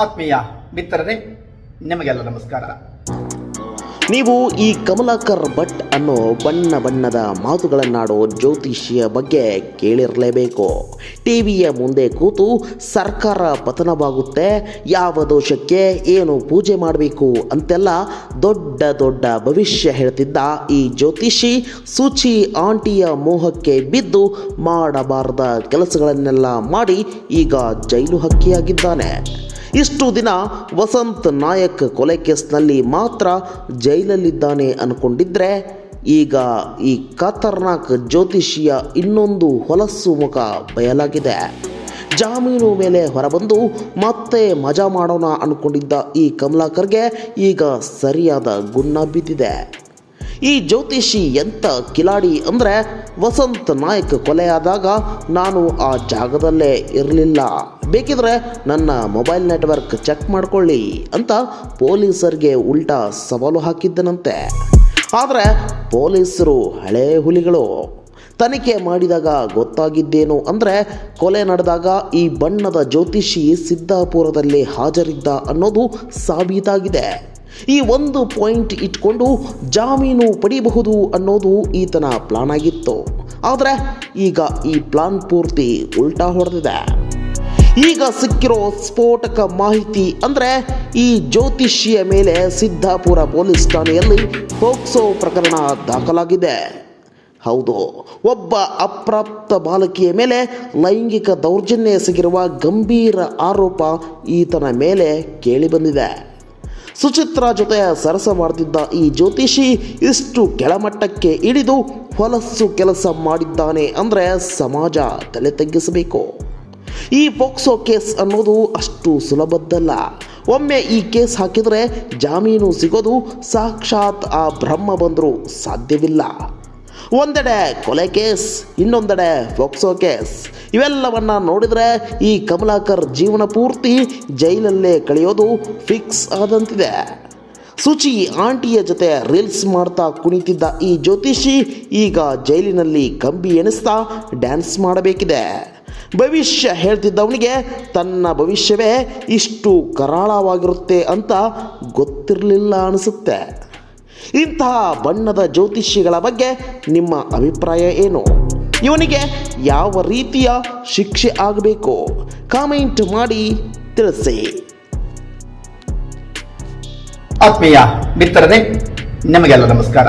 ಆತ್ಮೀಯ ಮಿತ್ರರೇ, ನಿಮಗೆಲ್ಲ ನಮಸ್ಕಾರ. ನೀವು ಈ ಕಮಲಾಕರ್ ಭಟ್ ಅನ್ನೋ ಬಣ್ಣ ಬಣ್ಣದ ಮಾತುಗಳನ್ನಾಡೋ ಜ್ಯೋತಿಷಿಯ ಬಗ್ಗೆ ಕೇಳಿರಲೇಬೇಕು. ಟಿವಿಯ ಮುಂದೆ ಕೂತು ಸರ್ಕಾರ ಪತನವಾಗುತ್ತೆ, ಯಾವ ದೋಷಕ್ಕೆ ಏನು ಪೂಜೆ ಮಾಡಬೇಕು ಅಂತೆಲ್ಲ ದೊಡ್ಡ ದೊಡ್ಡ ಭವಿಷ್ಯ ಹೇಳ್ತಿದ್ದ ಈ ಜ್ಯೋತಿಷಿ ಸೂಚಿ ಆಂಟಿಯ ಮೋಹಕ್ಕೆ ಬಿದ್ದು ಮಾಡಬಾರದ ಕೆಲಸಗಳನ್ನೆಲ್ಲ ಮಾಡಿ ಈಗ ಜೈಲು ಹಕ್ಕಿಯಾಗಿದ್ದಾನೆ. ಇಷ್ಟು ದಿನ ವಸಂತ್ ನಾಯಕ್ ಕೊಲೆ ಕೇಸ್ನಲ್ಲಿ ಮಾತ್ರ ಜೈಲಲ್ಲಿದ್ದಾನೆ ಅಂದ್ಕೊಂಡಿದ್ರೆ ಈಗ ಈ ಖತರ್ನಾಕ್ ಜ್ಯೋತಿಷಿಯ ಇನ್ನೊಂದು ಹೊಲಸು ಮುಖ ಬಯಲಾಗಿದೆ. ಜಾಮೀನು ಮೇಲೆ ಹೊರಬಂದು ಮತ್ತೆ ಮಜಾ ಮಾಡೋಣ ಅಂದ್ಕೊಂಡಿದ್ದ ಈ ಕಮಲಾಕರ್ಗೆ ಈಗ ಸರಿಯಾದ ಗುನ್ನ ಬಿದ್ದಿದೆ. ಈ ಜ್ಯೋತಿಷಿ ಎಂಥ ಕಿಲಾಡಿ ಅಂದರೆ, ವಸಂತ್ ನಾಯಕ್ ಕೊಲೆಯಾದಾಗ ನಾನು ಆ ಜಾಗದಲ್ಲೇ ಇರಲಿಲ್ಲ, ಬೇಕಿದ್ರೆ ನನ್ನ ಮೊಬೈಲ್ ನೆಟ್ವರ್ಕ್ ಚೆಕ್ ಮಾಡ್ಕೊಳ್ಳಿ ಅಂತ ಪೊಲೀಸರಿಗೆ ಉಲ್ಟಾ ಸವಾಲು ಹಾಕಿದ್ದನಂತೆ. ಆದರೆ ಪೊಲೀಸರು ಹಳೇ ಹುಲಿಗಳು. ತನಿಖೆ ಮಾಡಿದಾಗ ಗೊತ್ತಾಗಿದ್ದೇನು ಅಂದರೆ, ಕೊಲೆ ನಡೆದಾಗ ಈ ಬಣ್ಣದ ಜ್ಯೋತಿಷಿ ಸಿದ್ದಾಪುರದಲ್ಲಿ ಹಾಜರಿದ್ದ ಅನ್ನೋದು ಸಾಬೀತಾಗಿದೆ. ಈ ಒಂದು ಪಾಯಿಂಟ್ ಇಟ್ಕೊಂಡು ಜಾಮೀನು ಪಡಿಬಹುದು ಅನ್ನೋದು ಈತನ ಪ್ಲಾನ್ ಆಗಿತ್ತು. ಆದರೆ ಈಗ ಈ ಪ್ಲಾನ್ ಪೂರ್ತಿ ಉಲ್ಟಾ ಹೊಡೆದಿದೆ. ಈಗ ಸಿಕ್ಕಿರೋ ಸ್ಫೋಟಕ ಮಾಹಿತಿ ಅಂದರೆ, ಈ ಜ್ಯೋತಿಷಿಯ ಮೇಲೆ ಸಿದ್ದಾಪುರ ಪೊಲೀಸ್ ಠಾಣೆಯಲ್ಲಿ ಪೋಕ್ಸೋ ಪ್ರಕರಣ ದಾಖಲಾಗಿದೆ. ಹೌದು, ಒಬ್ಬ ಅಪ್ರಾಪ್ತ ಬಾಲಕಿಯ ಮೇಲೆ ಲೈಂಗಿಕ ದೌರ್ಜನ್ಯ ಎಸಗಿರುವ ಗಂಭೀರ ಆರೋಪ ಈತನ ಮೇಲೆ ಕೇಳಿಬಂದಿದೆ. ಸುಚಿತ್ರಾ ಜೊತೆ ಸರಸ ಮಾಡ್ತಿದ್ದ ಈ ಜ್ಯೋತಿಷಿ ಇಷ್ಟು ಕೆಳಮಟ್ಟಕ್ಕೆ ಇಳಿದು ಹೊಲಸು ಕೆಲಸ ಮಾಡಿದ್ದಾನೆ ಅಂದರೆ ಸಮಾಜ ತಲೆ ತಗ್ಗಿಸಬೇಕು. ಈ ಪೋಕ್ಸೋ ಕೇಸ್ ಅನ್ನೋದು ಅಷ್ಟು ಸುಲಭದ್ದಲ್ಲ. ಒಮ್ಮೆ ಈ ಕೇಸ್ ಹಾಕಿದರೆ ಜಾಮೀನು ಸಿಗೋದು ಸಾಕ್ಷಾತ್ ಆ ಬ್ರಹ್ಮ ಬಂದರೂ ಸಾಧ್ಯವಿಲ್ಲ. ಒಂದೆಡೆ ಕೊಲೆ ಕೇಸ್, ಇನ್ನೊಂದೆಡೆ ಪೋಕ್ಸೋ ಕೇಸ್. ಇವೆಲ್ಲವನ್ನ ನೋಡಿದರೆ ಈ ಕಮಲಾಕರ್ ಜೀವನ ಪೂರ್ತಿ ಜೈಲಲ್ಲೇ ಕಳೆಯೋದು ಫಿಕ್ಸ್ ಆದಂತಿದೆ. ಸುಚಿ ಆಂಟಿಯ ಜೊತೆ ರೀಲ್ಸ್ ಮಾಡ್ತಾ ಕುಣಿತಿದ್ದ ಈ ಜ್ಯೋತಿಷಿ ಈಗ ಜೈಲಿನಲ್ಲಿ ಕಂಬಿ ಎಣಿಸ್ತಾ ಡ್ಯಾನ್ಸ್ ಮಾಡಬೇಕಿದೆ. ಭವಿಷ್ಯ ಹೇಳ್ತಿದ್ದವನಿಗೆ ತನ್ನ ಭವಿಷ್ಯವೇ ಇಷ್ಟು ಕರಾಳವಾಗಿರುತ್ತೆ ಅಂತ ಗೊತ್ತಿರಲಿಲ್ಲ ಅನಿಸುತ್ತೆ. ಇಂತಹ ಬಣ್ಣದ ಜ್ಯೋತಿಷಿಗಳ ಬಗ್ಗೆ ನಿಮ್ಮ ಅಭಿಪ್ರಾಯ ಏನು? ಇವನಿಗೆ ಯಾವ ರೀತಿಯ ಶಿಕ್ಷೆ ಆಗಬೇಕು? ಕಾಮೆಂಟ್ ಮಾಡಿ ತಿಳಿಸಿ. ಆತ್ಮೀಯ ಮಿತ್ರರೇ, ನಿಮಗೆಲ್ಲ ನಮಸ್ಕಾರ.